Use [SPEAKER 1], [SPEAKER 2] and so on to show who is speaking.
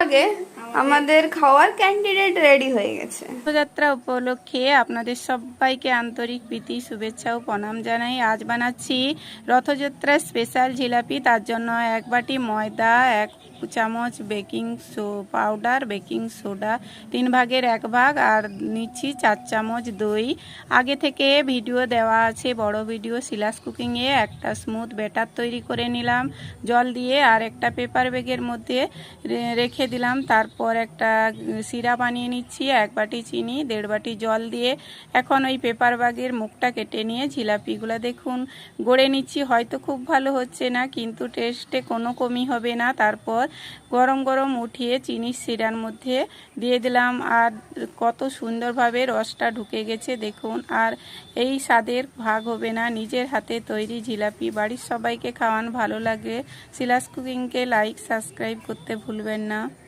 [SPEAKER 1] আগে আমাদের খাওয়ার ক্যান্ডিডেট রেডি হয়ে গেছে।
[SPEAKER 2] রথযাত্রা উপলক্ষে আপনাদের সবাইকে আন্তরিক প্রীতি শুভেচ্ছা ও প্রণাম জানাই। আজ বানাচ্ছি রথযাত্রার স্পেশাল জিলাপি। তার জন্য 1 বাটি ময়দা, 1 চামচ বেকিং পাউডার, বেকিং সোডা 3 ভাগের 1 ভাগ, আর নিচ্ছি 4 চামচ দই। আগে থেকে ভিডিও দেওয়া আছে, বড় ভিডিও শিলাস কুকিংয়ে। একটা স্মুথ ব্যাটার তৈরি করে নিলাম জল দিয়ে, আর একটা পেপার ব্যাগের মধ্যে রেখে দিলাম। তারপর একটা সিরা বানিয়ে নিচ্ছি, 1 বাটি চিনি, 1.5 বাটি জল দিয়ে। এখন ওই পেপার ব্যাগের মুখটা কেটে নিয়ে জিলাপিগুলো দেখুন গড়ে নিচ্ছি। হয়তো খুব ভালো হচ্ছে না, কিন্তু টেস্টে কোনো কমই হবে না। তারপর গরম গরম উঠিয়ে চিনির সিরার মধ্যে দিয়ে দিলাম, আর কত সুন্দরভাবে রসটা ঢুকে গেছে দেখুন। আর এই স্বাদের ভাগ হবে না। নিজের হাতে তৈরি জিলাপি বাড়ির সবাইকে খাওয়ান। ভালো লাগে শিলাস কুকিংকে লাইক সাবস্ক্রাইব করতে ভুলবেন না।